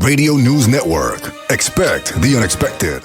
Radio News Network. Expect the unexpected.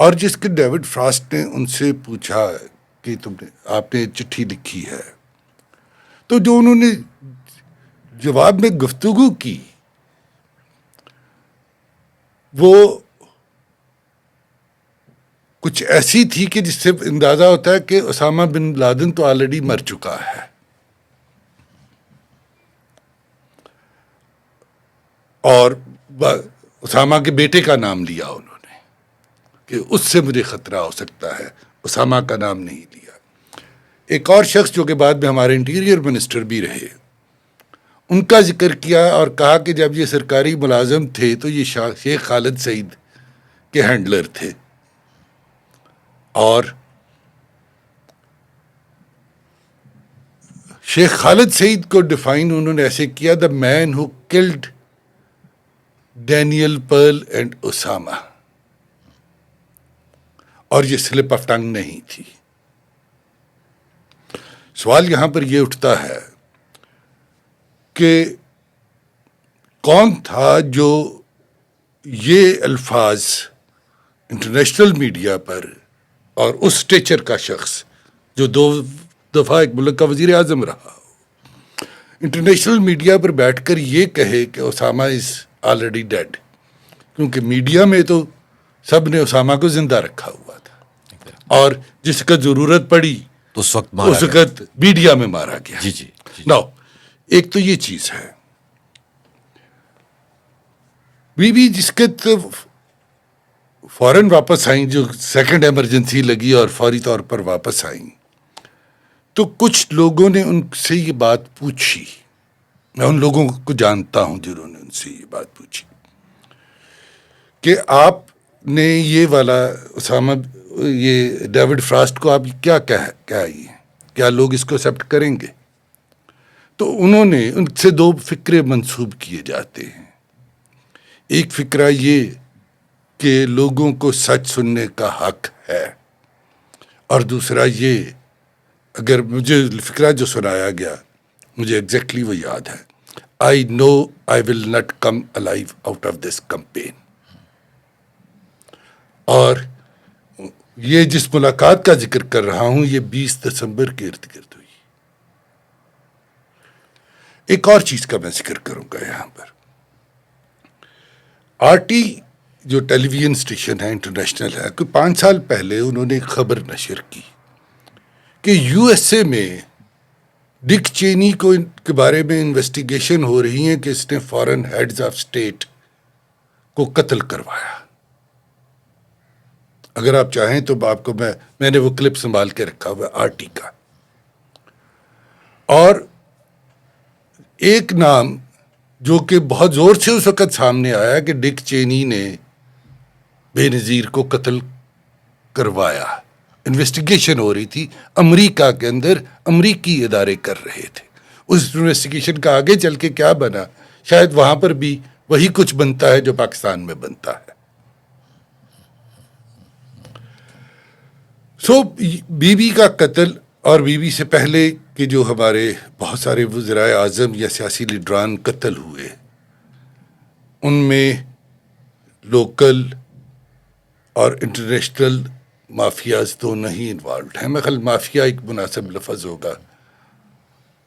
اور جس کے ڈیوڈ فراسٹ نے ان سے پوچھا کہ آپ نے چٹھی لکھی ہے، تو جو انہوں نے جواب میں گفتگو کی وہ کچھ ایسی تھی کہ جس سے اندازہ ہوتا ہے کہ اسامہ بن لادن تو آلریڈی مر چکا ہے، اور اسامہ کے بیٹے کا نام لیا انہوں نے کہ اس سے مجھے خطرہ ہو سکتا ہے، اسامہ کا نام نہیں لیا۔ ایک اور شخص جو کہ بعد میں ہمارے انٹیریئر منسٹر بھی رہے، ان کا ذکر کیا اور کہا کہ جب یہ سرکاری ملازم تھے تو یہ شیخ خالد سعید کے ہینڈلر تھے، اور شیخ خالد سعید کو ڈیفائن انہوں نے ایسے کیا: the man who called Daniel Pearl and Osama, اور یہ سلپ آف ٹنگ نہیں تھی۔ سوال یہاں پر یہ اٹھتا ہے کہ کون تھا جو یہ الفاظ انٹرنیشنل میڈیا پر، اور اس اسٹیچر کا شخص جو 2 دفعہ ایک ملک کا وزیر اعظم رہا، انٹرنیشنل میڈیا پر بیٹھ کر یہ کہے کہ اسامہ از آلریڈی ڈیڈ، کیونکہ میڈیا میں تو سب نے اسامہ کو زندہ رکھا ہوا تھا، اور جس کا ضرورت پڑی تو اس وقت میڈیا میں مارا گیا۔ جی نو ایک تو یہ چیز ہے، بی بی جس کے فوراً واپس آئیں، جو سیکنڈ ایمرجنسی لگی اور فوری طور پر واپس آئیں، تو کچھ لوگوں نے ان سے یہ بات پوچھی، میں ان لوگوں کو جانتا ہوں جنہوں نے ان سے یہ بات پوچھی کہ آپ نے یہ والا اسامہ، یہ ڈیوڈ فراسٹ کو آپ کیا کہی ہیں، کیا لوگ اس کو ایکسیپٹ کریں گے؟ تو انہوں نے ان سے 2 فکرے منسوب کیے جاتے ہیں۔ ایک فکرہ یہ کہ لوگوں کو سچ سننے کا حق ہے، اور دوسرا یہ، اگر مجھے فکرہ جو سنایا گیا مجھے ایگزیکٹلی وہ یاد ہے، I know I will not come alive out of this campaign۔ اور یہ جس ملاقات کا ذکر کر رہا ہوں یہ 20 دسمبر کے ارد گرد ہوئی۔ ایک اور چیز کا میں ذکر کروں گا یہاں پر، RT جو ٹیلی ویژن اسٹیشن ہے، انٹرنیشنل ہے، کوئی 5 سال پہلے انہوں نے ایک خبر نشر کی کہ USA میں ڈک چینی کے بارے میں انویسٹیگیشن ہو رہی ہیں کہ اس نے فارن ہیڈز آف اسٹیٹ کو قتل کروایا۔ اگر آپ چاہیں تو آپ کو میں نے وہ کلپ سنبھال کے رکھا ہوا RT کا، اور ایک نام جو کہ بہت زور سے اس وقت سامنے آیا کہ ڈک چینی نے بے نظیر کو قتل کروایا، انویسٹیگیشن ہو رہی تھی امریکہ کے اندر، امریکی ادارے کر رہے تھے۔ اس انویسٹیگیشن کا آگے چل کے کیا بنا، شاید وہاں پر بھی وہی کچھ بنتا ہے جو پاکستان میں بنتا ہے۔ بی بی کا قتل، اور بی بی سے پہلے کہ جو ہمارے بہت سارے وزرائے اعظم یا سیاسی لیڈران قتل ہوئے، ان میں لوکل اور انٹرنیشنل مافیاز دونوں ہی انوالوڈ ہیں۔ میں خیال مافیا ایک مناسب لفظ ہوگا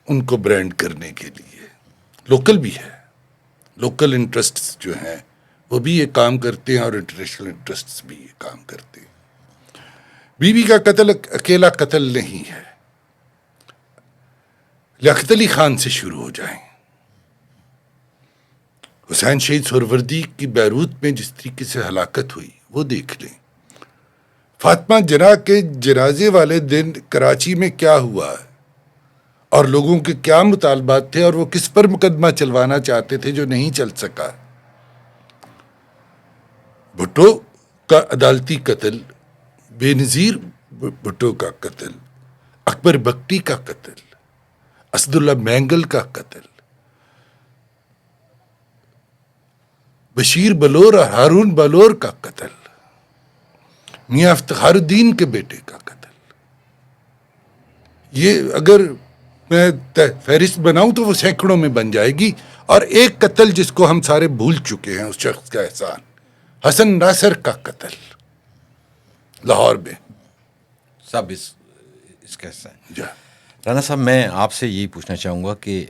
ان کو برانڈ کرنے کے لیے۔ لوکل بھی ہے، لوکل انٹرسٹس جو ہیں وہ بھی یہ کام کرتے ہیں، اور انٹرنیشنل انٹرسٹس بھی یہ کام کرتے ہیں۔ بی بی کا قتل اکیلا قتل نہیں ہے۔ لیاقت علی خان سے شروع ہو جائیں، حسین شہید سہروردی کی بیروت میں جس طریقے سے ہلاکت ہوئی وہ دیکھ لیں۔ فاطمہ جناح کے جنازے والے دن کراچی میں کیا ہوا اور لوگوں کے کیا مطالبات تھے، اور وہ کس پر مقدمہ چلوانا چاہتے تھے جو نہیں چل سکا۔ بھٹو کا عدالتی قتل، بے نظیر بھٹو کا قتل، اکبر بگٹی کا قتل، اسد اللہ مینگل کا قتل، بشیر بلور اور ہارون بلور کا قتل، میاں افتخار الدین کے بیٹے کا قتل، یہ اگر میں فہرست بناؤں تو وہ سینکڑوں میں بن جائے گی۔ اور ایک قتل جس کو ہم سارے بھول چکے ہیں، اس شخص کا احسان، حسن ناصر کا قتل، لاہور میں. سب اس کا حصہ ہے. جی. رانا صاحب میں آپ سے یہی پوچھنا چاہوں گا کہ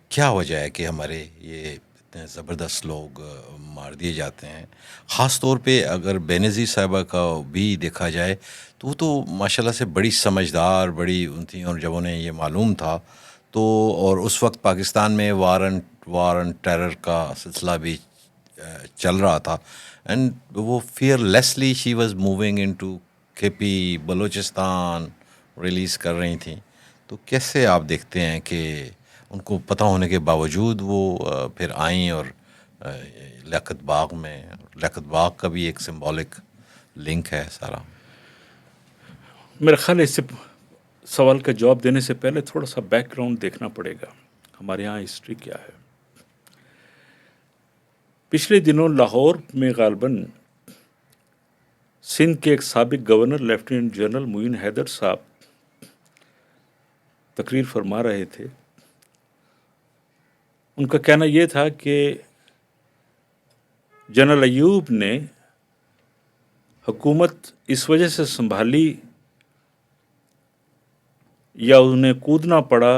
کیا وجہ ہے کہ ہمارے یہ اتنے زبردست لوگ مار دیے جاتے ہیں؟ خاص طور پہ اگر بے نظیر صاحبہ کا بھی دیکھا جائے تو وہ تو ماشاء اللہ سے بڑی سمجھدار بڑی ان تھیں، اور جب انہیں یہ معلوم تھا تو، اور اس وقت پاکستان میں وار اینڈ ٹیرر کا سلسلہ بھی چل رہا تھا، اینڈ وہ fearlessly she was moving into K P Balochistan release کر رہی تھیں. تو کیسے آپ دیکھتے ہیں کہ ان کو پتہ ہونے کے باوجود وہ پھر آئیں اور لیاقت باغ میں، لیاقت باغ کا بھی ایک سمبولک لنک ہے سارا. میرا خیال ہے اس سے سوال کا جواب دینے سے پہلے تھوڑا سا بیک گراؤنڈ دیکھنا پڑے گا، ہمارے یہاں ہسٹری کیا ہے. پچھلے دنوں لاہور میں غالباً سندھ کے ایک سابق گورنر لیفٹیننٹ جنرل معین حیدر صاحب تقریر فرما رہے تھے. ان کا کہنا یہ تھا کہ جنرل ایوب نے حکومت اس وجہ سے سنبھالی یا انہیں کودنا پڑا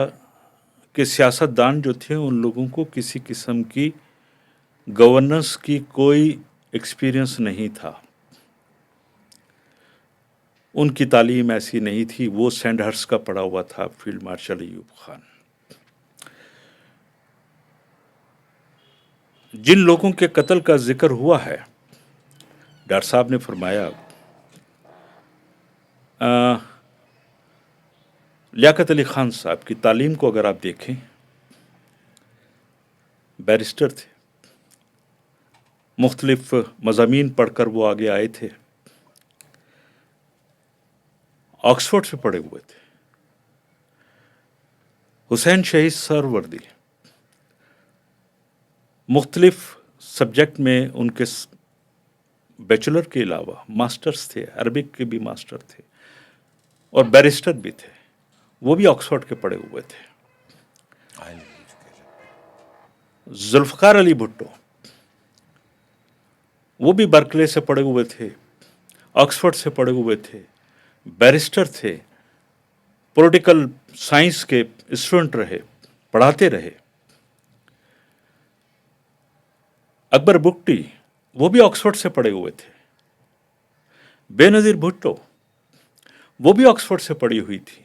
کہ سیاستدان جو تھے ان لوگوں کو کسی قسم کی گورننس کی کوئی ایکسپیرئنس نہیں تھا، ان کی تعلیم ایسی نہیں تھی. وہ سینڈ ہرس کا پڑھا ہوا تھا فیلڈ مارشل ایوب خان. جن لوگوں کے قتل کا ذکر ہوا ہے، ڈاکٹر صاحب نے فرمایا لیاقت علی خان صاحب کی تعلیم کو اگر آپ دیکھیں، بیرسٹر تھے، مختلف مضامین پڑھ کر وہ آگے آئے تھے، آکسفورڈ سے پڑھے ہوئے تھے. حسین شہید سہروردی مختلف سبجیکٹ میں ان کے بیچلر کے علاوہ ماسٹرز تھے، عربک کے بھی ماسٹر تھے اور بیرسٹر بھی تھے. وہ بھی آکسفورڈ کے پڑھے ہوئے تھے. ذوالفقار علی بھٹو وہ بھی برکلے سے پڑھے ہوئے تھے، آکسفورڈ سے پڑھے ہوئے تھے، بیرسٹر تھے، پولیٹیکل سائنس کے اسٹوڈنٹ رہے، پڑھاتے رہے. اکبر بگٹی وہ بھی آکسفورڈ سے پڑھے ہوئے تھے. بے نظیر بھٹو وہ بھی آکسفورڈ سے پڑھی ہوئی تھی.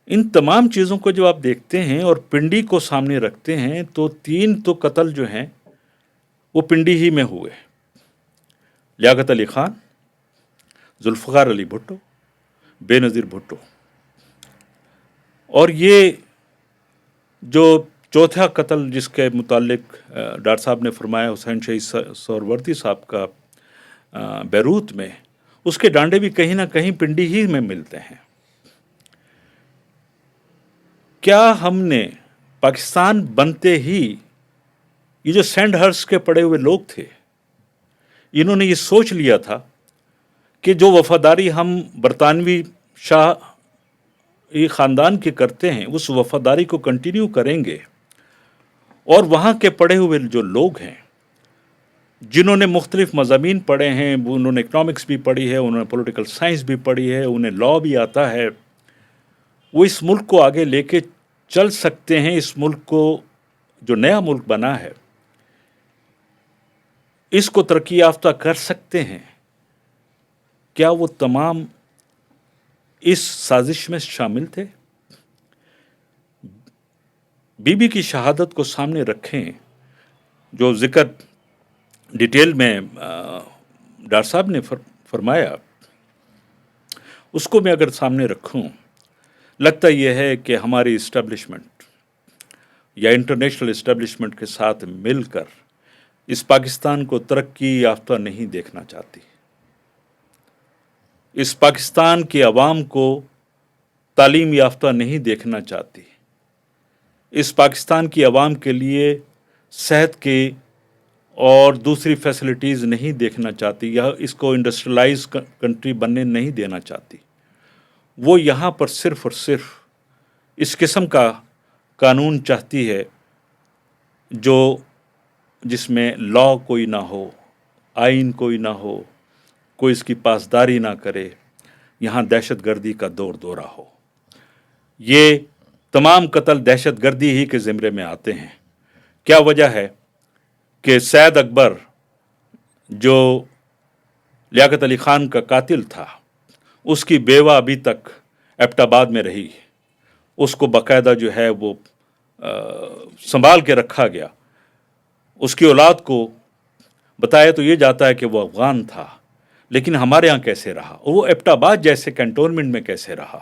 ان تمام چیزوں کو جب آپ دیکھتے ہیں اور پنڈی کو سامنے رکھتے ہیں تو 3 تو قتل جو ہیں وہ پنڈی ہی میں ہوئے. لیاقت علی خان، ذوالفقار علی بھٹو، بے نظیر بھٹو. اور یہ جو چوتھا قتل جس کے متعلق ڈاکٹر صاحب نے فرمایا حسین شہید سہروردی صاحب کا بیروت میں، اس کے ڈانڈے بھی کہیں نہ کہیں پنڈی ہی میں ملتے ہیں. کیا ہم نے پاکستان بنتے ہی یہ جو سینڈ ہرس کے پڑے ہوئے لوگ تھے، انہوں نے یہ سوچ لیا تھا کہ جو وفاداری ہم برطانوی شاہی خاندان کے کرتے ہیں اس وفاداری کو کنٹینیو کریں گے، اور وہاں کے پڑھے ہوئے جو لوگ ہیں جنہوں نے مختلف مضامین پڑھے ہیں، انہوں نے اکنامکس بھی پڑھی ہے، انہوں نے پولیٹیکل سائنس بھی پڑھی ہے، انہیں لا بھی آتا ہے، وہ اس ملک کو آگے لے کے چل سکتے ہیں. اس ملک کو جو نیا ملک بنا ہے اس کو ترقی یافتہ کر سکتے ہیں. کیا وہ تمام اس سازش میں شامل تھے؟ بی بی کی شہادت کو سامنے رکھیں، جو ذکر ڈیٹیل میں ڈاکٹر صاحب نے فرمایا، اس کو میں اگر سامنے رکھوں، لگتا یہ ہے کہ ہماری اسٹیبلشمنٹ یا انٹرنیشنل اسٹیبلشمنٹ کے ساتھ مل کر اس پاکستان کو ترقی یافتہ نہیں دیکھنا چاہتی. اس پاکستان کی عوام کو تعلیم یافتہ نہیں دیکھنا چاہتی. اس پاکستان کی عوام کے لیے صحت کی اور دوسری فیسلٹیز نہیں دیکھنا چاہتی، یا اس کو انڈسٹریلائز کنٹری بننے نہیں دینا چاہتی. وہ یہاں پر صرف اور صرف اس قسم کا قانون چاہتی ہے جس میں لا کوئی نہ ہو، آئین کوئی نہ ہو، کوئی اس کی پاسداری نہ کرے، یہاں دہشت گردی کا دور دورہ ہو۔ یہ تمام قتل دہشت گردی ہی کے زمرے میں آتے ہیں۔ کیا وجہ ہے کہ سید اکبر جو لیاقت علی خان کا قاتل تھا، اس کی بیوہ ابھی تک ایبٹ آباد میں رہی، اس کو باقاعدہ جو ہے وہ سنبھال کے رکھا گیا۔ اس کی اولاد کو بتایا تو یہ جاتا ہے کہ وہ افغان تھا، لیکن ہمارے ہاں کیسے رہا، اور وہ ایبٹ آباد جیسے کنٹونمنٹ میں کیسے رہا؟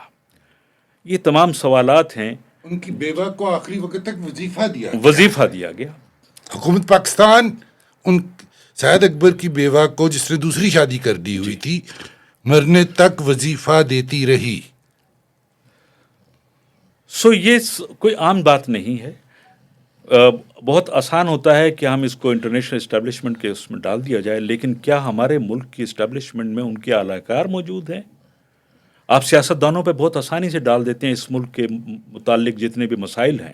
یہ تمام سوالات ہیں۔ ان کی بیوہ کو آخری وقت تک وظیفہ دیا گیا۔ حکومت پاکستان ان سید اکبر کی بیوہ کو، جس نے دوسری شادی کر دی ہوئی تھی، مرنے تک وظیفہ دیتی رہی۔ سو یہ کوئی عام بات نہیں ہے۔ بہت آسان ہوتا ہے کہ ہم اس کو انٹرنیشنل اسٹیبلشمنٹ کے اس میں ڈال دیا جائے، لیکن کیا ہمارے ملک کی اسٹیبلشمنٹ میں ان کے اعلی کار موجود ہیں؟ آپ سیاستدانوں پہ بہت آسانی سے ڈال دیتے ہیں اس ملک کے متعلق جتنے بھی مسائل ہیں۔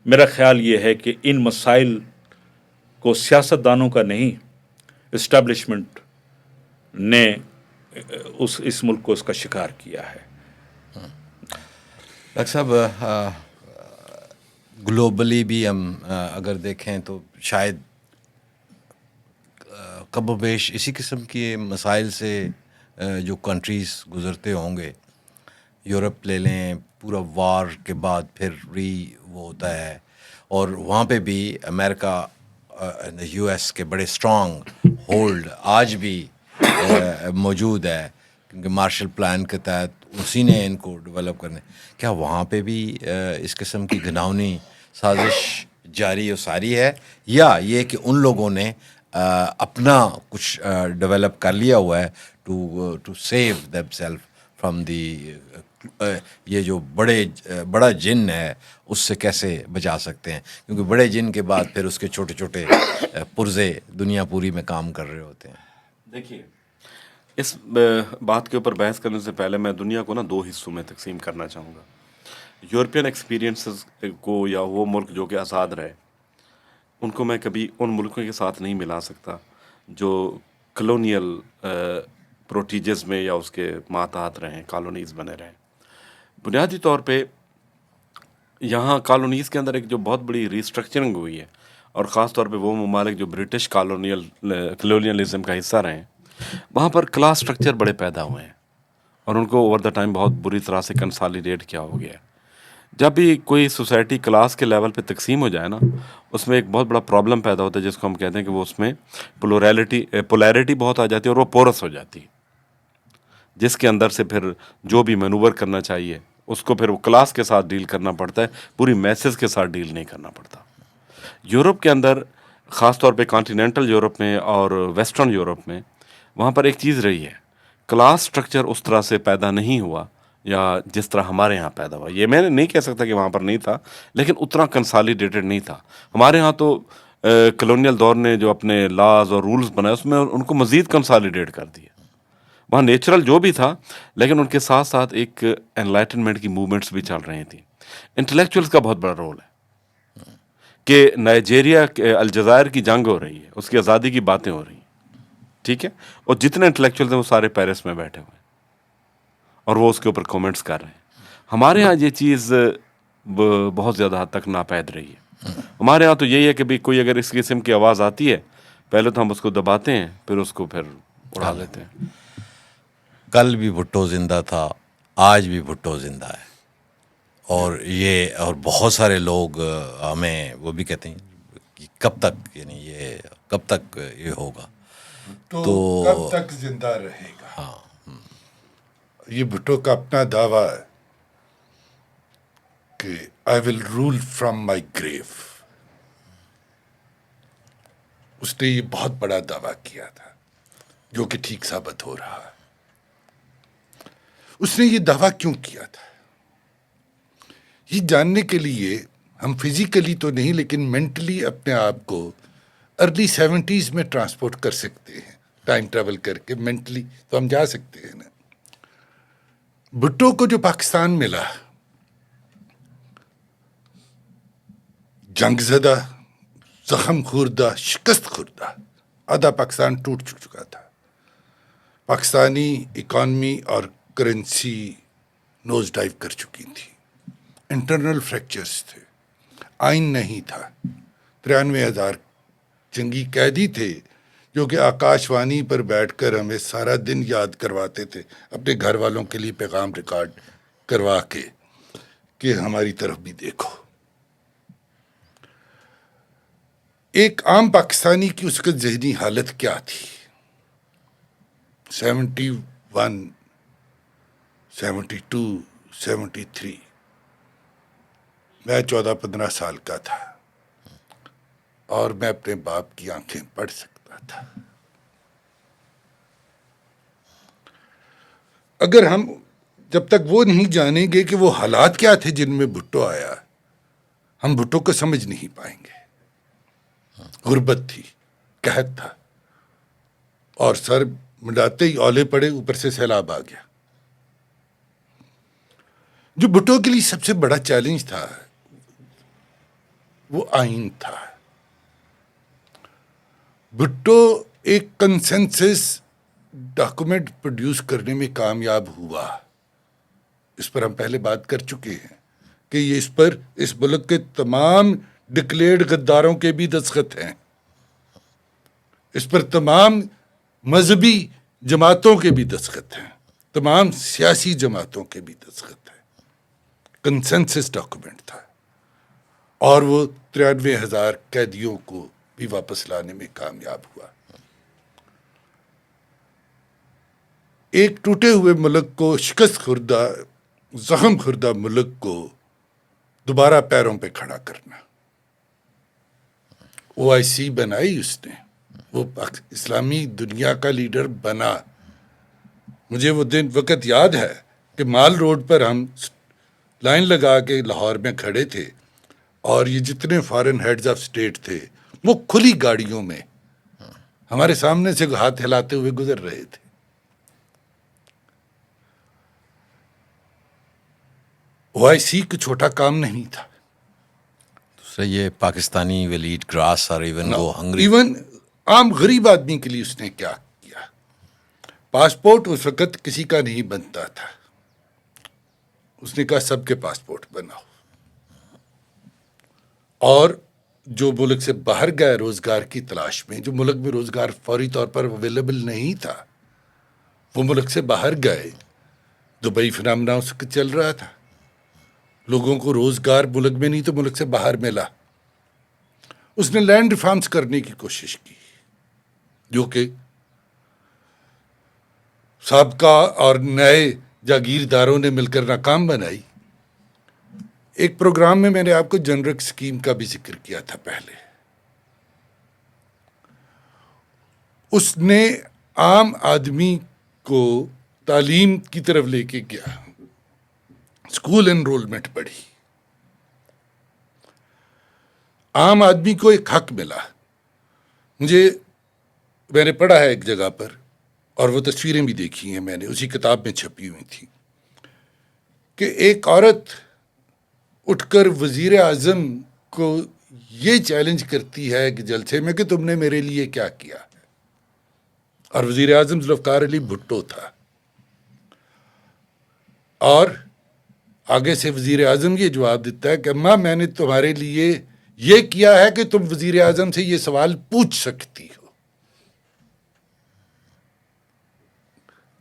میرا خیال یہ ہے کہ ان مسائل کو سیاستدانوں کا نہیں، اسٹیبلشمنٹ نے اس ملک کو اس کا شکار کیا ہے۔ ڈاکٹر صاحب، گلوبلی بھی ہم اگر دیکھیں تو شاید کم و بیش اسی قسم کے مسائل سے جو کنٹریز گزرتے ہوں گے۔ یورپ لے لیں، پورا وار کے بعد پھر وہ ہوتا ہے، اور وہاں پہ بھی امریکہ، یو ایس کے بڑے اسٹرانگ ہولڈ آج بھی موجود ہے، کیونکہ مارشل پلان کے تحت اسی نے ان کو ڈیولپ کرنے۔ کیا وہاں پہ بھی اس قسم کی گھناؤنی سازش جاری و ساری ہے، یا یہ کہ ان لوگوں نے اپنا کچھ ڈیولپ کر لیا ہوا ہے to save them self from the, یہ جو بڑا جن ہے اس سے کیسے بچا سکتے ہیں؟ کیونکہ بڑے جن کے بعد پھر اس کے چھوٹے چھوٹے پرزے دنیا پوری میں کام کر رہے ہوتے ہیں۔ دیکھیے، اس بات کے اوپر بحث کرنے سے پہلے میں دنیا کو دو حصوں میں تقسیم کرنا چاہوں گا۔ یورپین ایکسپیرینسز کو، یا وہ ملک جو کہ آزاد رہے، ان کو میں کبھی ان ملکوں کے ساتھ نہیں ملا سکتا جو کلونیل پروٹیجز میں یا اس کے ماتحت رہیں، کالونیز بنے رہیں۔ بنیادی طور پہ یہاں کالونیز کے اندر ایک جو بہت بڑی ریسٹرکچرنگ ہوئی ہے، اور خاص طور پہ وہ ممالک جو برٹش کالونیلزم کا حصہ رہے ہیں، وہاں پر کلاس سٹرکچر بڑے پیدا ہوئے ہیں، اور ان کو اوور دا ٹائم بہت بری طرح سے کنسالیڈیٹ کیا ہو گیا ہے۔ جب بھی کوئی سوسائٹی کلاس کے لیول پہ تقسیم ہو جائے نا، اس میں ایک بہت بڑا پرابلم پیدا ہوتا ہے، جس کو ہم کہتے ہیں کہ وہ اس میں پولیرٹی بہت آ جاتی ہے، اور وہ پورس ہو جاتی ہے، جس کے اندر سے پھر جو بھی مینوور کرنا چاہیے اس کو پھر وہ کلاس کے ساتھ ڈیل کرنا پڑتا ہے، پوری میسز کے ساتھ ڈیل نہیں کرنا پڑتا۔ یورپ کے اندر، خاص طور پہ کانٹیننٹل یورپ میں اور ویسٹرن یورپ میں، وہاں پر ایک چیز رہی ہے، کلاس سٹرکچر اس طرح سے پیدا نہیں ہوا یا جس طرح ہمارے ہاں پیدا ہوا۔ یہ میں نہیں کہہ سکتا کہ وہاں پر نہیں تھا، لیکن اتنا کنسالیڈیٹڈ نہیں تھا۔ ہمارے ہاں تو کلونیل دور نے جو اپنے لاز اور رولز بنائے، اس میں ان کو مزید کنسالیڈیٹ کر دیا۔ وہاں نیچرل جو بھی تھا، لیکن ان کے ساتھ ساتھ ایک انلائٹنمنٹ کی موومنٹس بھی چل رہی تھیں۔ انٹلیکچوئلس کا بہت بڑا رول ہے کہ نائجیریا الجزائر کی جنگ ہو رہی ہے، اس کی آزادی کی باتیں ہو رہی ہیں، ٹھیک ہے، اور جتنے انٹلیکچوئلس ہیں وہ سارے پیرس میں بیٹھے ہوئے ہیں، اور وہ اس کے اوپر کومنٹس کر رہے ہیں۔ ہمارے ہاں یہ چیز بہت زیادہ حد تک ناپید رہی ہے۔ ہمارے ہاں تو یہی ہے کہ بھی کوئی اگر اس قسم کی آواز آتی ہے، پہلے تو ہم اس کو دباتے ہیں، پھر اس کو پھر اڑا لیتے ہیں۔ کل بھی بھٹو زندہ تھا، آج بھی بھٹو زندہ ہے، اور بہت سارے لوگ ہمیں وہ بھی کہتے ہیں کہ کب تک، یعنی یہ کب تک یہ ہوگا، تو کب تک زندہ رہے گا۔ ہاں، یہ بھٹو کا اپنا دعویٰ ہے کہ آئی ول رول فرام مائی گریو۔ اس نے یہ بہت بڑا دعویٰ کیا تھا، جو کہ ٹھیک ثابت ہو رہا ہے۔ اس نے یہ دعویٰ کیوں کیا تھا، یہ جاننے کے لیے ہم فزیکلی تو نہیں لیکن مینٹلی اپنے آپ کو ارلی 70s میں ٹرانسپورٹ کر سکتے ہیں، ٹائم ٹریول کر کے مینٹلی تو ہم جا سکتے ہیں نا۔ بھٹو کو جو پاکستان ملا، جنگ زدہ، زخم خوردہ، شکست خوردہ، آدھا پاکستان ٹوٹ چکا تھا۔ پاکستانی اکانومی اور کرنسی نوز ڈائیو کر چکی تھی. انٹرنل فریکچرز تھے, آئین نہیں تھا, 93,000 جنگی قیدی تھے جو کہ آکاش وانی پر بیٹھ کر ہمیں سارا دن یاد کرواتے تھے, اپنے گھر والوں کے لیے پیغام ریکارڈ کروا کے کہ ہماری طرف بھی دیکھو. ایک عام پاکستانی کی اس کا ذہنی حالت کیا تھی؟ 71 72 73 میں 14-15 سال کا تھا اور میں اپنے باپ کی آنکھیں پڑھ سکتا تھا. اگر ہم جب تک وہ نہیں جانیں گے کہ وہ حالات کیا تھے جن میں بھٹو آیا, ہم بھٹو کو سمجھ نہیں پائیں گے. غربت تھی, قحط تھا, اور سر منڈاتے ہی اولے پڑے, اوپر سے سیلاب آ گیا. جو بھٹو کے لیے سب سے بڑا چیلنج تھا وہ آئین تھا. بھٹو ایک کنسنسس ڈاکومنٹ پروڈیوس کرنے میں کامیاب ہوا. اس پر ہم پہلے بات کر چکے ہیں کہ یہ اس پر اس ملک کے تمام ڈکلیئرڈ غداروں کے بھی دستخط ہیں, اس پر تمام مذہبی جماعتوں کے بھی دستخط ہیں, تمام سیاسی جماعتوں کے بھی دستخط ہیں. کنسنسس ڈاکومنٹ تھا, اور وہ 93,000 قیدیوں کو بھی واپس لانے میں کامیاب ہوا. ایک ٹوٹے ہوئے ملک کو, شکست خوردہ زخم خوردہ ملک کو دوبارہ پیروں پہ کھڑا کرنا. OIC بنائی اس نے, وہ اسلامی دنیا کا لیڈر بنا. مجھے وہ دن وقت یاد ہے کہ مال روڈ پر ہم لائن لگا کے لاہور میں کھڑے تھے, اور یہ جتنے فارن ہیڈز آف اسٹیٹ تھے وہ کھلی گاڑیوں میں ہمارے سامنے سے ہاتھ ہلاتے ہوئے گزر رہے تھے. OIC کو چھوٹا کام نہیں تھا. دوسرا یہ پاکستانی ولیڈ گراس اور ایون عام غریب آدمی کے لیے اس نے کیا کیا. پاسپورٹ اس وقت کسی کا نہیں بنتا تھا, اس نے کہا سب کے پاسپورٹ بناؤ. اور جو ملک سے باہر گئے روزگار کی تلاش میں, جو ملک میں روزگار فوری طور پر اویلیبل نہیں تھا, وہ ملک سے باہر گئے. دبئی فنامنا اس کا چل رہا تھا, لوگوں کو روزگار ملک میں نہیں تو ملک سے باہر ملا. اس نے لینڈ ریفارمز کرنے کی کوشش کی جو کہ سابقہ اور نئے جاگیرداروں نے مل کر ناکام بنائی. ایک پروگرام میں نے آپ کو جنرک اسکیم کا بھی ذکر کیا تھا پہلے. اس نے عام آدمی کو تعلیم کی طرف لے کے گیا, اسکول انرولمنٹ بڑھی, عام آدمی کو ایک حق ملا. میں نے پڑھا ہے ایک جگہ پر, اور وہ تصویریں بھی دیکھی ہیں میں نے, اسی کتاب میں چھپی ہوئی تھی, کہ ایک عورت اٹھ کر وزیر اعظم کو یہ چیلنج کرتی ہے کہ جلسے میں کہ تم نے میرے لیے کیا کیا ہے. اور وزیر اعظم ذوالفقار علی بھٹو تھا, اور آگے سے وزیر اعظم یہ جواب دیتا ہے کہ اماں میں نے تمہارے لیے یہ کیا ہے کہ تم وزیر اعظم سے یہ سوال پوچھ سکتی ہو.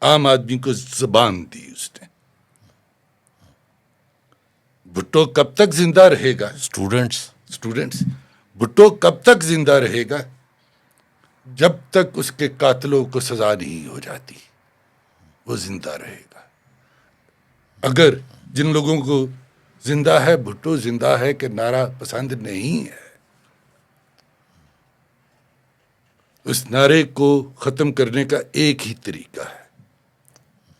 عام آدمی کو زبان دی اس نے. بھٹو کب تک زندہ رہے گا؟ اسٹوڈنٹس بھٹو کب تک زندہ رہے گا؟ جب تک اس کے قاتلوں کو سزا نہیں ہو جاتی وہ زندہ رہے گا. اگر جن لوگوں کو زندہ ہے بھٹو زندہ ہے کہ نعرہ پسند نہیں ہے, اس نعرے کو ختم کرنے کا ایک ہی طریقہ ہے,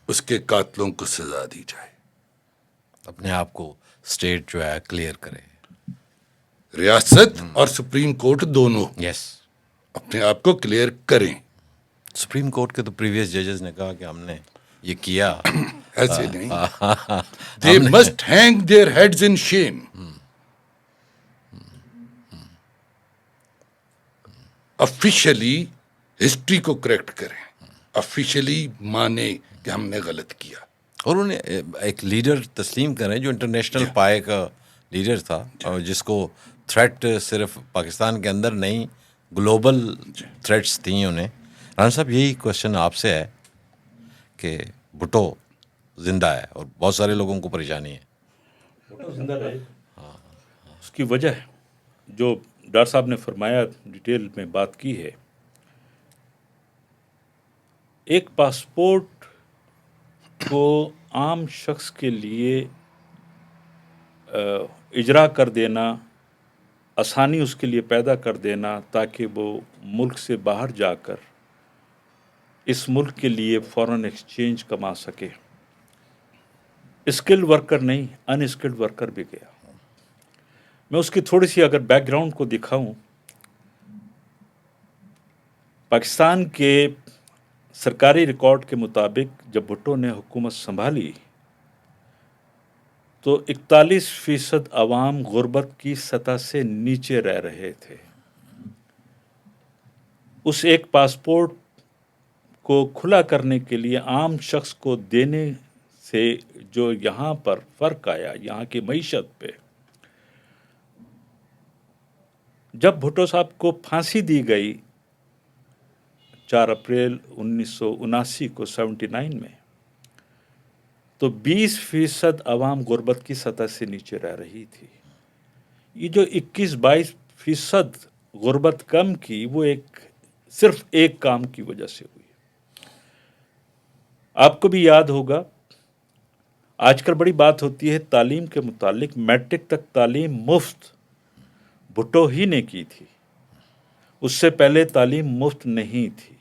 اس کے قاتلوں کو سزا دی جائے. اپنے آپ کو اسٹیٹ جو ہے کلیئر کرے, ریاست اور سپریم کورٹ دونوں یس اپنے آپ کو کلیئر کریں. سپریم کورٹ کے تو پریویس ججز نے کہا کہ ہم نے یہ کیا. ایسے نہیں, they must hang their heads in shame. Officially history کو کریکٹ کریں. آفیشلی مانے کہ ہم نے غلط کیا. اور انہیں ایک لیڈر تسلیم کریں جو انٹرنیشنل پائے کا لیڈر تھا, اور جس کو تھریٹ صرف پاکستان کے اندر نہیں گلوبل تھریٹس تھیں انہیں. رانا صاحب, یہی کوشچن آپ سے ہے کہ بھٹو زندہ ہے اور بہت سارے لوگوں کو پریشانی ہے. زندہ رہے. اس کی وجہ ہے جو ڈاکٹر صاحب نے فرمایا, ڈیٹیل میں بات کی ہے. ایک پاسپورٹ کو عام شخص کے لیے اجرا کر دینا, آسانی اس کے لیے پیدا کر دینا تاکہ وہ ملک سے باہر جا کر اس ملک کے لیے فورن ایکسچینج کما سکے. اسکلڈ ورکر نہیں, ان اسکلڈ ورکر بھی گیا. میں اس کی تھوڑی سی اگر بیک گراؤنڈ کو دکھاؤں, پاکستان کے سرکاری ریکارڈ کے مطابق جب بھٹو نے حکومت سنبھالی تو 41% عوام غربت کی سطح سے نیچے رہ رہے تھے. اس ایک پاسپورٹ کو کھلا کرنے کے لیے عام شخص کو دینے سے جو یہاں پر فرق آیا, یہاں کی معیشت پہ, جب بھٹو صاحب کو پھانسی دی گئی 4 اپریل 1979 کو 79 میں, تو 20% عوام غربت کی سطح سے نیچے رہ رہی تھی. یہ جو 21-22% غربت کم کی, وہ صرف ایک کام کی وجہ سے ہوئی. آپ کو بھی یاد ہوگا, آج کل بڑی بات ہوتی ہے تعلیم کے متعلق. میٹرک تک تعلیم مفت بھٹو ہی نے کی تھی. اس سے پہلے تعلیم مفت نہیں تھی,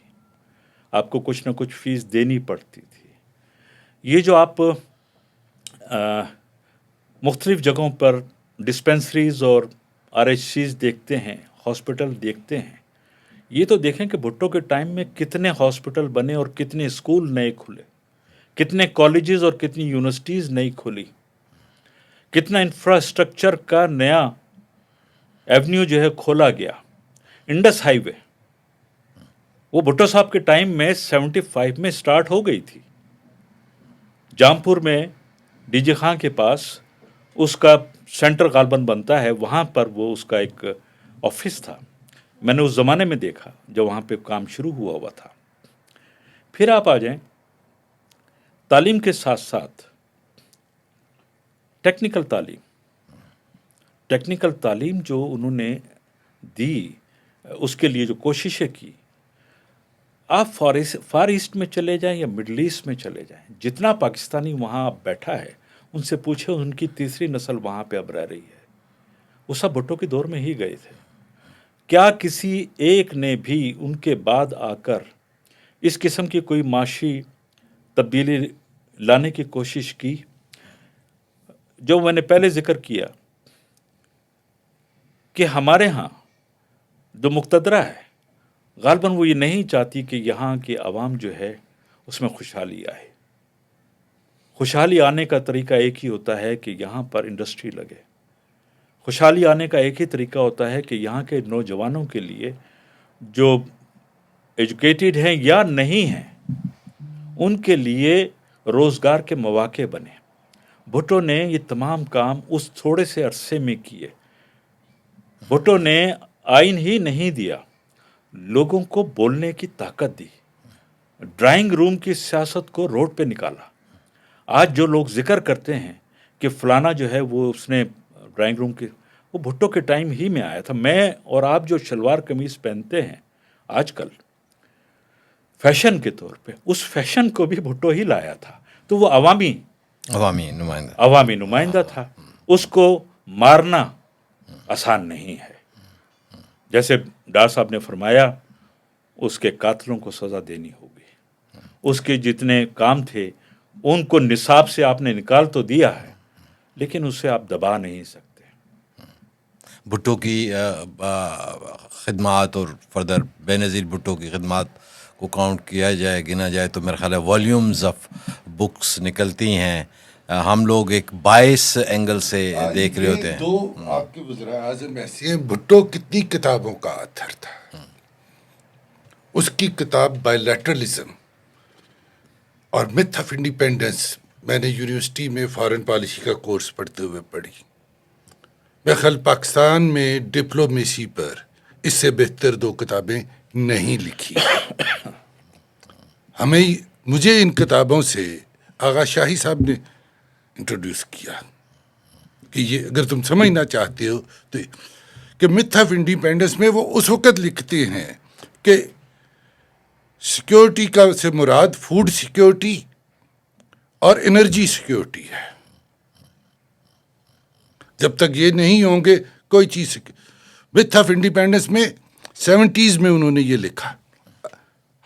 آپ کو کچھ نہ کچھ فیس دینی پڑتی تھی. یہ جو آپ مختلف جگہوں پر ڈسپینسریز اور RHCs دیکھتے ہیں, ہاسپٹل دیکھتے ہیں, یہ تو دیکھیں کہ بھٹو کے ٹائم میں کتنے ہاسپٹل بنے اور کتنے اسکول نئے کھلے, کتنے کالجز اور کتنی یونیورسٹیز نئی کھلی, کتنا انفراسٹرکچر کا نیا ایونیو جو ہے کھولا گیا. انڈس ہائی وے وہ بھٹو صاحب کے ٹائم میں 75 میں سٹارٹ ہو گئی تھی. جامپور میں ڈی جے خان کے پاس اس کا سینٹر غالباً بنتا ہے, وہاں پر وہ اس کا ایک آفس تھا. میں نے اس زمانے میں دیکھا جب وہاں پہ کام شروع ہوا تھا. پھر آپ آ جائیں تعلیم کے ساتھ ساتھ ٹیکنیکل تعلیم جو انہوں نے دی, اس کے لیے جو کوششیں کی. آپ فار ایسٹ میں چلے جائیں یا مڈل ایسٹ میں چلے جائیں, جتنا پاکستانی وہاں بیٹھا ہے ان سے پوچھیں, ان کی تیسری نسل وہاں پہ اب رہ رہی ہے. وہ سب بھٹو کے دور میں ہی گئے تھے. کیا کسی ایک نے بھی ان کے بعد آ کر اس قسم کی کوئی معاشی تبدیلی لانے کی کوشش کی؟ جو میں نے پہلے ذکر کیا کہ ہمارے ہاں جو مقتدرہ ہے غالباً وہ یہ نہیں چاہتی کہ یہاں کی عوام جو ہے اس میں خوشحالی آئے. خوشحالی آنے کا طریقہ ایک ہی ہوتا ہے کہ یہاں پر انڈسٹری لگے. خوشحالی آنے کا ایک ہی طریقہ ہوتا ہے کہ یہاں کے نوجوانوں کے لیے جو ایجوکیٹڈ ہیں یا نہیں ہیں, ان کے لیے روزگار کے مواقع بنے. بھٹو نے یہ تمام کام اس تھوڑے سے عرصے میں کیے. بھٹو نے آئین ہی نہیں دیا, لوگوں کو بولنے کی طاقت دی, ڈرائنگ روم کی سیاست کو روڈ پہ نکالا. آج جو لوگ ذکر کرتے ہیں کہ فلانا جو ہے وہ اس نے ڈرائنگ روم کی, وہ بھٹو کے ٹائم ہی میں آیا تھا. میں اور آپ جو شلوار قمیض پہنتے ہیں آج کل فیشن کے طور پہ, اس فیشن کو بھی بھٹو ہی لایا تھا. تو وہ عوامی نمائندہ تھا. اس کو مارنا آسان نہیں ہے. جیسے ڈار صاحب نے فرمایا, اس کے قاتلوں کو سزا دینی ہوگی. اس کے جتنے کام تھے ان کو نصاب سے آپ نے نکال تو دیا ہے, لیکن اسے آپ دبا نہیں سکتے. بھٹو کی خدمات اور فردر بے نظیر بھٹو کی خدمات کو کاؤنٹ کیا جائے, گنا جائے تو میرا خیال ہے والیومز آف بکس نکلتی ہیں. ہم لوگ ایک بائس اینگل سے دیکھ رہے ہوتے ہیں. دو آپ کے وزراء اعظم ایسے ہیں. بھٹو کتنی کتابوں کا آتھر تھا. اس کی کتاب بائیلیٹرلزم اور myth of independence میں نے یونیورسٹی میں فارن پالیسی کا کورس پڑھتے ہوئے پڑھی. میں خیال پاکستان میں ڈپلومیسی پر اس سے بہتر 2 کتابیں نہیں لکھی. مجھے ان کتابوں سے آغا شاہی صاحب نے انٹروڈیوس کیا کہ یہ اگر تم سمجھنا چاہتے ہو تو کہ myth of independence میں وہ اس وقت لکھتے ہیں کہ سیکیورٹی کا سے مراد فوڈ سیکیورٹی اور انرجی سیکیورٹی ہے. جب تک یہ نہیں ہوں گے کوئی چیز. myth of independence میں 70s میں انہوں نے یہ لکھا.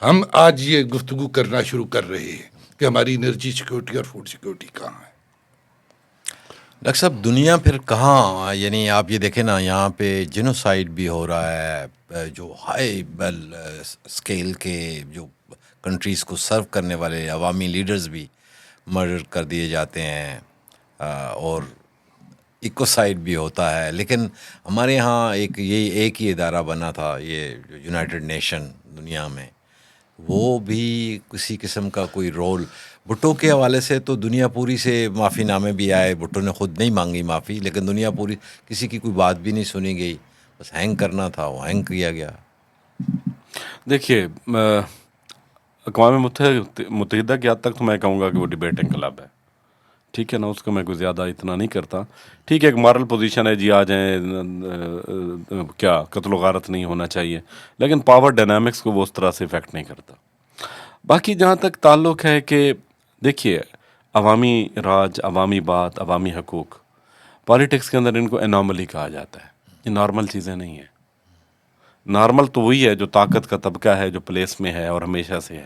ہم آج یہ گفتگو کرنا شروع کر رہے ہیں کہ ہماری انرجی سیکیورٹی اور فوڈ سیکیورٹی کہاں ہے. ڈاکٹر صاحب دنیا پھر کہاں، یعنی آپ یہ دیکھیں نا یہاں پہ جینوسائیڈ بھی ہو رہا ہے، جو ہائی اسکیل کے جو کنٹریز کو سرو کرنے والے عوامی لیڈرز بھی مرڈر کر دیے جاتے ہیں، اور ایکوسائڈ بھی ہوتا ہے. لیکن ہمارے ہاں ایک ہی ادارہ بنا تھا، یہ یونائٹڈ نیشن دنیا میں، وہ بھی کسی قسم کا کوئی رول. بھٹو کے حوالے سے تو دنیا پوری سے معافی نامے بھی آئے، بھٹو نے خود نہیں مانگی معافی، لیکن دنیا پوری کسی کی کوئی بات بھی نہیں سنی گئی، بس ہینگ کرنا تھا وہ ہینگ کیا گیا. دیکھیے اقوام متحدہ کی حد تک تو میں کہوں گا کہ وہ ڈبیٹنگ کلب ہے، ٹھیک ہے نا، اس کو میں کوئی زیادہ اتنا نہیں کرتا. ٹھیک ہے ایک مارل پوزیشن ہے، جی آ جائیں، کیا قتل و غارت نہیں ہونا چاہیے، لیکن پاور ڈائنامکس کو وہ اس طرح سے افیکٹ نہیں کرتا. باقی جہاں تک تعلق ہے کہ دیکھیے عوامی راج، عوامی بات، عوامی حقوق، پالیٹکس کے اندر ان کو انارملی کہا جاتا ہے. یہ نارمل چیزیں نہیں ہیں. نارمل تو وہی ہے جو طاقت کا طبقہ ہے، جو پلیس میں ہے اور ہمیشہ سے ہے.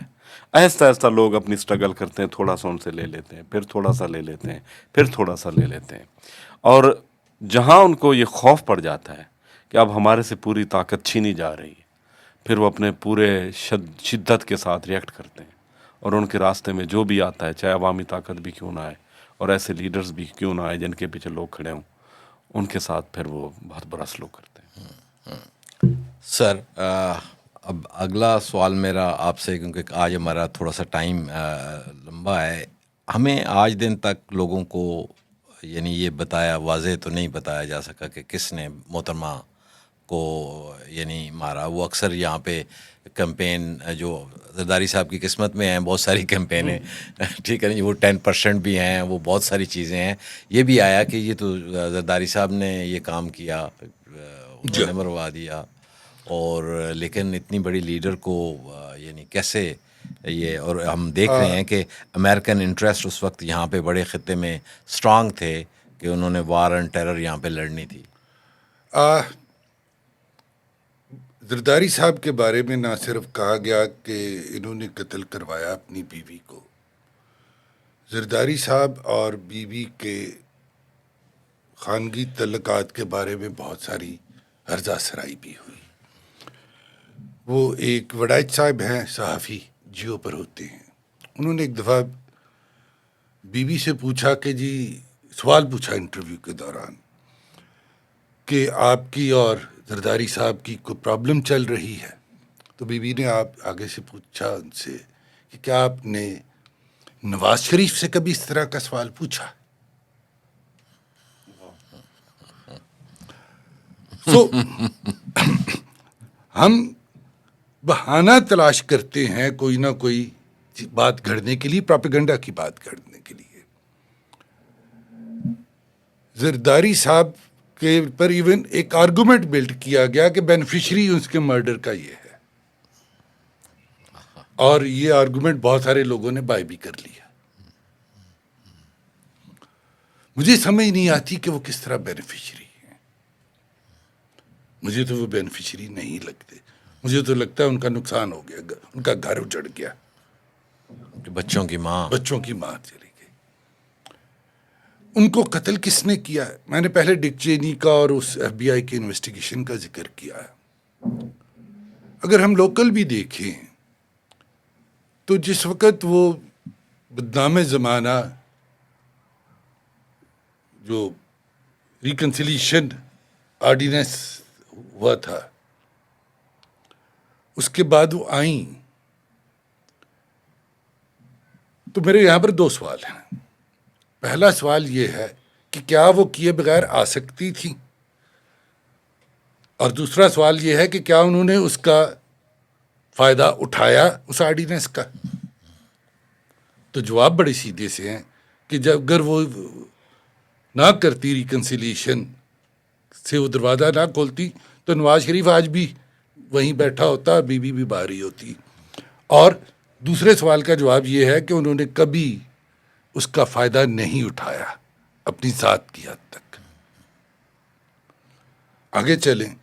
آہستہ آہستہ لوگ اپنی سٹرگل کرتے ہیں، تھوڑا سا ان سے لے لیتے ہیں، پھر تھوڑا سا لے لیتے ہیں، پھر تھوڑا سا لے لیتے ہیں، اور جہاں ان کو یہ خوف پڑ جاتا ہے کہ اب ہمارے سے پوری طاقت چھینی جا رہی ہے، پھر وہ اپنے پورے شدت کے ساتھ ریئیکٹ کرتے ہیں، اور ان کے راستے میں جو بھی آتا ہے، چاہے عوامی طاقت بھی کیوں نہ آئے اور ایسے لیڈرز بھی کیوں نہ آئے جن کے پیچھے لوگ کھڑے ہوں، ان کے ساتھ پھر وہ بہت برا سلوک کرتے ہیں. سر اب اگلا سوال میرا آپ سے، کیونکہ آج ہمارا تھوڑا سا ٹائم لمبا ہے، ہمیں آج دن تک لوگوں کو یعنی یہ بتایا، واضح تو نہیں بتایا جا سکا کہ کس نے محترمہ کو یعنی مارا. وہ اکثر یہاں پہ کیمپین جو زرداری صاحب کی قسمت میں ہیں، بہت ساری کیمپینیں ٹھیک ہے نا، وہ 10% بھی ہیں، وہ بہت ساری چیزیں ہیں. یہ بھی آیا کہ یہ تو زرداری صاحب نے یہ کام کیا، انہوں نے مروا دیا، اور لیکن اتنی بڑی لیڈر کو یعنی کیسے یہ. اور ہم دیکھ رہے ہیں کہ امریکن انٹرسٹ اس وقت یہاں پہ بڑے خطے میں اسٹرانگ تھے کہ انہوں نے وار اینڈ ٹیرر یہاں پہ لڑنی تھی. زرداری صاحب کے بارے میں نہ صرف کہا گیا کہ انہوں نے قتل کروایا اپنی بیوی کو، زرداری صاحب اور بیوی کے خانگی تعلقات کے بارے میں بہت ساری ہرزہ سرائی بھی ہوئی. وہ ایک وڈائچ صاحب ہیں، صحافی، جیو پر ہوتے ہیں. انہوں نے ایک دفعہ بیوی سے پوچھا کہ جی، سوال پوچھا انٹرویو کے دوران کہ آپ کی اور زرداری صاحب کی کوئی پرابلم چل رہی ہے. تو بیوی نے آگے سے پوچھا ان سے کہ کیا آپ نے نواز شریف سے کبھی اس طرح کا سوال پوچھا؟ ہم بہانہ تلاش کرتے ہیں کوئی نہ کوئی بات گھڑنے کے لیے، پروپیگنڈا کی بات گھڑنے کے لیے. زرداری صاحب کے پر ایون ایک آرگومنٹ بلڈ کیا گیا کہ بینیفیشری اس کے مرڈر کا یہ ہے، اور یہ آرگومنٹ بہت سارے لوگوں نے بائی بھی کر لیا. مجھے سمجھ نہیں آتی کہ وہ کس طرح بینیفیشری ہیں. مجھے تو وہ بینیفیشری نہیں لگتے. مجھے تو لگتا ہے ان کا نقصان ہو گیا، ان کا گھر اجڑ گیا، بچوں کی ماں چلی گئی. ان کو قتل کس نے کیا ہے؟ میں نے پہلے ڈک چینی کا اور اس ایف بی آئی کے انویسٹیگیشن کا ذکر کیا ہے. اگر ہم لوکل بھی دیکھیں تو جس وقت وہ بدنام زمانہ جو ریکنسیلیشن آرڈیننس ہوا تھا، اس کے بعد وہ آئیں تو میرے یہاں پر 2 سوال ہیں. پہلا سوال یہ ہے کہ کیا وہ کیے بغیر آ سکتی تھی, اور دوسرا سوال یہ ہے کہ کیا انہوں نے اس کا فائدہ اٹھایا اس آرڈیننس کا. تو جواب بڑے سیدھے سے ہیں کہ جب اگر وہ نہ کرتی ریکنسیلیشن سے, وہ دروازہ نہ کھولتی, تو نواز شریف آج بھی وہیں بیٹھا ہوتا, بی بی بھی باہر ہوتی. اور دوسرے سوال کا جواب یہ ہے کہ انہوں نے کبھی اس کا فائدہ نہیں اٹھایا اپنی ذات کی حد تک. آگے چلیں.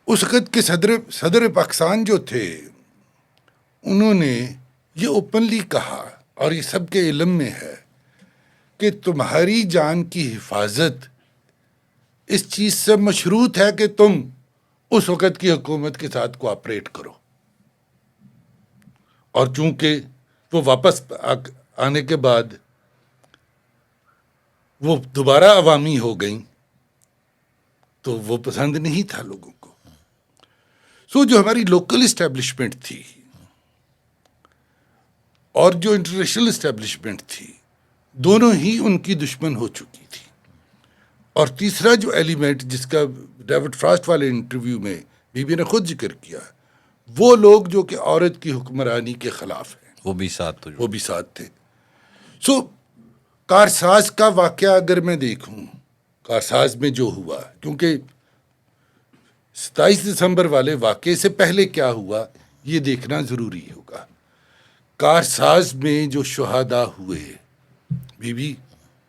اس وقت کے صدر پاکستان جو تھے, انہوں نے یہ اوپنلی کہا, اور یہ سب کے علم میں ہے, کہ تمہاری جان کی حفاظت اس چیز سے مشروط ہے کہ تم اس وقت کی حکومت کے ساتھ کوآپریٹ کرو. اور چونکہ وہ واپس آنے کے بعد وہ دوبارہ عوامی ہو گئیں, تو وہ پسند نہیں تھا لوگوں کو. سو جو ہماری لوکل اسٹیبلشمنٹ تھی اور جو انٹرنیشنل اسٹیبلشمنٹ تھی, دونوں ہی ان کی دشمن ہو چکی تھی. اور تیسرا جو ایلیمنٹ جس کا ڈیوڈ فراسٹ والے انٹرویو میں بی بی نے خود ذکر کیا, وہ لوگ جو کہ عورت کی حکمرانی کے خلاف ہیں, وہ بھی ساتھ تھے. سو کارساز کا واقعہ اگر میں دیکھوں, کارساز میں جو ہوا, کیونکہ 27 دسمبر والے واقعے سے پہلے کیا ہوا یہ دیکھنا ضروری ہوگا. کارساز میں جو شہداء ہوئے, بی بی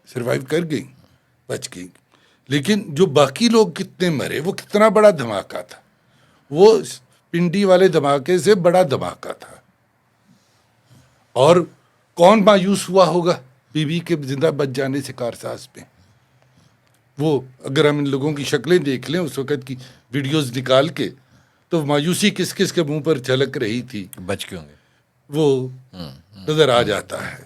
سروائیو کر گئیں, بچ گئیں, لیکن جو باقی لوگ کتنے مرے, وہ کتنا بڑا دھماکہ تھا. وہ پنڈی والے دھماکے سے بڑا دھماکہ تھا. اور کون مایوس ہوا ہوگا بی بی کے زندہ بچ جانے سے کارساز میں. وہ اگر ہم ان لوگوں کی شکلیں دیکھ لیں اس وقت کی ویڈیوز نکال کے, تو مایوسی کس کس کے منہ پر جھلک رہی تھی, بچ کے ہوں گے, وہ نظر آ جاتا ہے.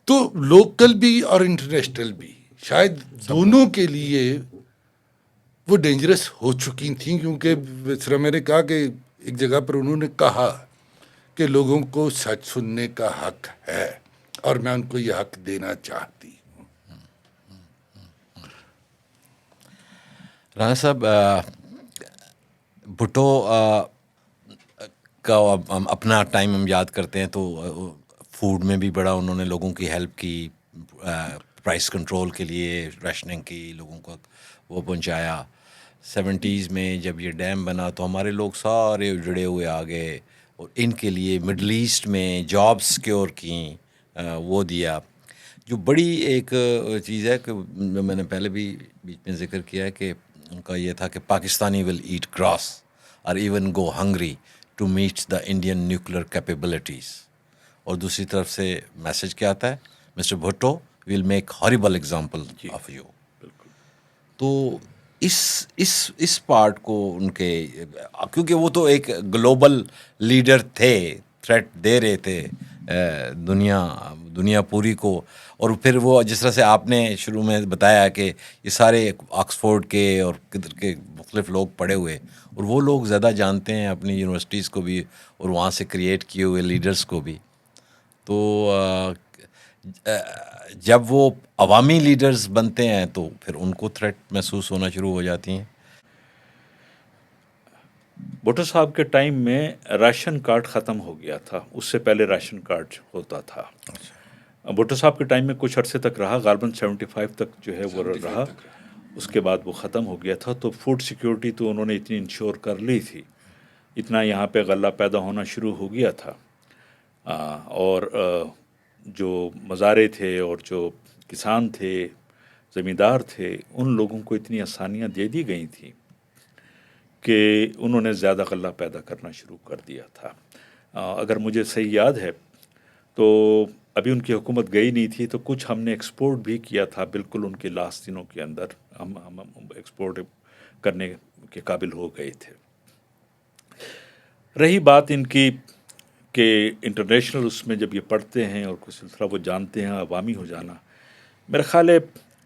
تو لوکل بھی اور انٹرنیشنل بھی شاید دونوں کے لیے وہ ڈینجرس ہو چکی تھیں, کیونکہ سر میں نے کہا کہ ایک جگہ پر انہوں نے کہا کہ لوگوں کو سچ سننے کا حق ہے, اور میں ان کو یہ حق دینا چاہتی ہوں. رانا صاحب, بھٹو کا اپنا ٹائم ہم یاد کرتے ہیں تو فوڈ میں بھی بڑا انہوں نے لوگوں کی ہیلپ کی, پرائس کنٹرول کے لیے ریشننگ کی, لوگوں کو وہ پہنچایا. 70s میں جب یہ ڈیم بنا تو ہمارے لوگ سارے اجڑے ہوئے آ گئے, اور ان کے لیے مڈل ایسٹ میں جاب سیکیور کیں, وہ دیا. جو بڑی ایک چیز ہے کہ میں نے پہلے بھی بیچ میں ذکر کیا ہے کہ ان کا یہ تھا کہ پاکستانی ول ایٹ گراس اور even go hungry to meet the Indian nuclear capabilities. اور دوسری طرف سے میسج کیا آتا ہے, mister Bhutto will make horrible example of you. تو اس پارٹ کو ان کے, کیونکہ وہ تو ایک گلوبل لیڈر تھے, تھریٹ دے رہے تھے دنیا پوری کو. اور پھر وہ جس طرح سے آپ نے شروع میں بتایا کہ یہ سارے آکسفورڈ کے اور کدھر کے مختلف لوگ پڑھے ہوئے, اور وہ لوگ زیادہ جانتے ہیں اپنی یونیورسٹیز کو بھی اور وہاں سے کریٹ کیے ہوئے لیڈرز کو بھی. تو جب وہ عوامی لیڈرز بنتے ہیں تو پھر ان کو تھریٹ محسوس ہونا شروع ہو جاتی ہیں. بھٹو صاحب کے ٹائم میں راشن کارڈ ختم ہو گیا تھا, اس سے پہلے راشن کارڈ ہوتا تھا. بھٹو صاحب کے ٹائم میں کچھ عرصے تک رہا, غالباً 75 تک جو ہے وہ رہا, اس کے بعد وہ ختم ہو گیا تھا. تو فوڈ سیکیورٹی تو انہوں نے اتنی انشور کر لی تھی, اتنا یہاں پہ غلہ پیدا ہونا شروع ہو گیا تھا. اور جو مزارے تھے اور جو کسان تھے, زمیندار تھے, ان لوگوں کو اتنی آسانیاں دے دی گئی تھیں کہ انہوں نے زیادہ غلہ پیدا کرنا شروع کر دیا تھا. اگر مجھے صحیح یاد ہے تو ابھی ان کی حکومت گئی نہیں تھی, تو کچھ ہم نے ایکسپورٹ بھی کیا تھا, بالکل ان کے لاسٹ دنوں کے اندر ہم ایکسپورٹ کرنے کے قابل ہو گئے تھے. رہی بات ان کی کہ انٹرنیشنل اس میں جب یہ پڑھتے ہیں اور کوئی سلسلہ وہ جانتے ہیں عوامی ہو جانا, میرا خیال ہے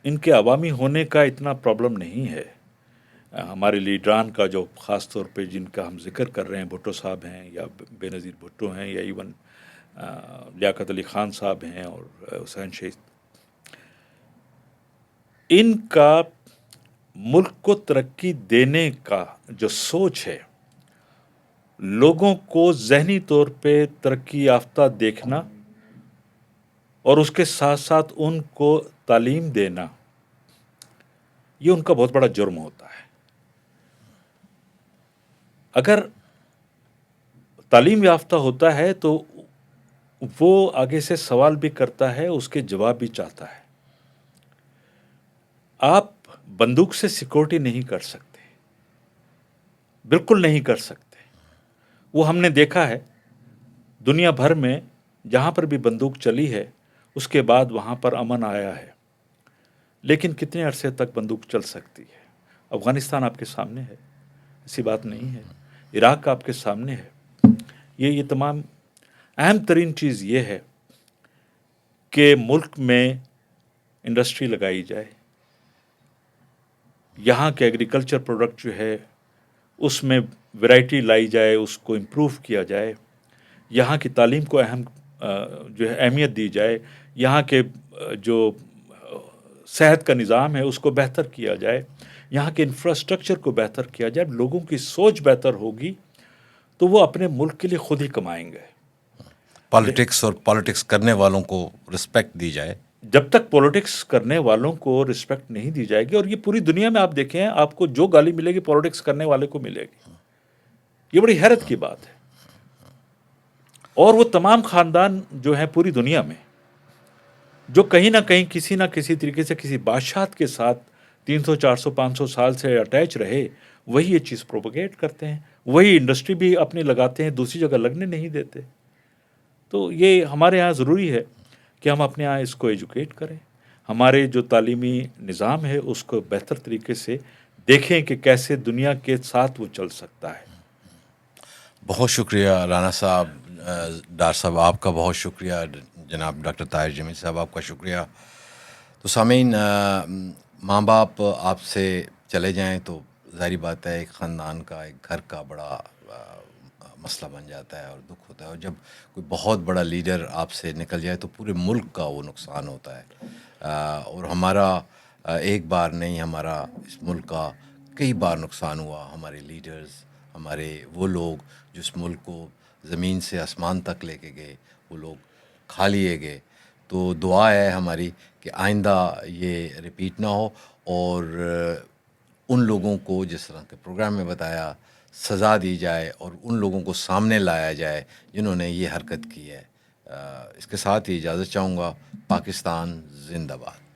ان کے عوامی ہونے کا اتنا پرابلم نہیں ہے. ہمارے لیڈران کا جو خاص طور پہ جن کا ہم ذکر کر رہے ہیں، بھٹو صاحب ہیں یا بے نظیر بھٹو ہیں یا ایون لیاقت علی خان صاحب ہیں اور حسین شہید، ان کا ملک کو ترقی دینے کا جو سوچ ہے، لوگوں کو ذہنی طور پہ ترقی یافتہ دیکھنا اور اس کے ساتھ ساتھ ان کو تعلیم دینا، یہ ان کا بہت بڑا جرم ہوتا ہے۔ اگر تعلیم یافتہ ہوتا ہے تو وہ آگے سے سوال بھی کرتا ہے، اس کے جواب بھی چاہتا ہے۔ آپ بندوق سے سیکورٹی نہیں کر سکتے، بالکل نہیں کر سکتے۔ وہ ہم نے دیکھا ہے دنیا بھر میں جہاں پر بھی بندوق چلی ہے اس کے بعد وہاں پر امن آیا ہے، لیکن کتنے عرصے تک بندوق چل سکتی ہے؟ افغانستان آپ کے سامنے ہے، ایسی بات نہیں ہے، عراق آپ کے سامنے ہے۔ یہ تمام اہم ترین چیز یہ ہے کہ ملک میں انڈسٹری لگائی جائے، یہاں کے ایگریکلچر پروڈکٹ جو ہے اس میں ویرائٹی لائی جائے، اس کو امپروو کیا جائے، یہاں کی تعلیم کو جو ہے اہمیت دی جائے، یہاں کے جو صحت کا نظام ہے اس کو بہتر کیا جائے، یہاں کے انفراسٹرکچر کو بہتر کیا جائے، لوگوں کی سوچ بہتر ہوگی تو وہ اپنے ملک کے لیے خود ہی کمائیں گے۔ پالیٹکس اور پالیٹکس کرنے والوں کو رسپیکٹ دی جائے۔ جب تک پولیٹکس کرنے والوں کو رسپیکٹ نہیں دی جائے گی، اور یہ پوری دنیا میں آپ دیکھیں آپ کو جو گالی ملے گی پولیٹکس کرنے والے کو ملے گی، یہ بڑی حیرت کی بات ہے۔ اور وہ تمام خاندان جو ہیں پوری دنیا میں جو کہیں نہ کہیں کسی نہ کسی طریقے سے کسی بادشاہت کے ساتھ 300 400 500 سال سے اٹیچ رہے، وہی یہ چیز پروپیگیٹ کرتے ہیں، وہی انڈسٹری بھی اپنی لگاتے ہیں، دوسری جگہ لگنے نہیں دیتے۔ تو یہ ہمارے یہاں ضروری ہے کہ ہم اپنے یہاں اس کو ایجوکیٹ کریں، ہمارے جو تعلیمی نظام ہے اس کو بہتر طریقے سے دیکھیں کہ کیسے دنیا کے ساتھ وہ چل سکتا ہے۔ بہت شکریہ رانا صاحب، ڈار صاحب آپ کا بہت شکریہ، جناب ڈاکٹر طاہر جمیل صاحب آپ کا شکریہ۔ تو سامعین، ماں باپ آپ سے چلے جائیں تو ظاہری بات ہے ایک خاندان کا، ایک گھر کا بڑا مسئلہ بن جاتا ہے اور دکھ ہوتا ہے، اور جب کوئی بہت بڑا لیڈر آپ سے نکل جائے تو پورے ملک کا وہ نقصان ہوتا ہے۔ اور ہمارا ایک بار نہیں، ہمارا اس ملک کا کئی بار نقصان ہوا۔ ہمارے لیڈرز، ہمارے وہ لوگ جو اس ملک کو زمین سے آسمان تک لے کے گئے، وہ لوگ کھا لیے گئے۔ تو دعا ہے ہماری کہ آئندہ یہ ریپیٹ نہ ہو، اور ان لوگوں کو جس طرح کے پروگرام میں بتایا سزا دی جائے اور ان لوگوں کو سامنے لایا جائے جنہوں نے یہ حرکت کی ہے۔ اس کے ساتھ ہی اجازت چاہوں گا۔ پاکستان زندہ باد۔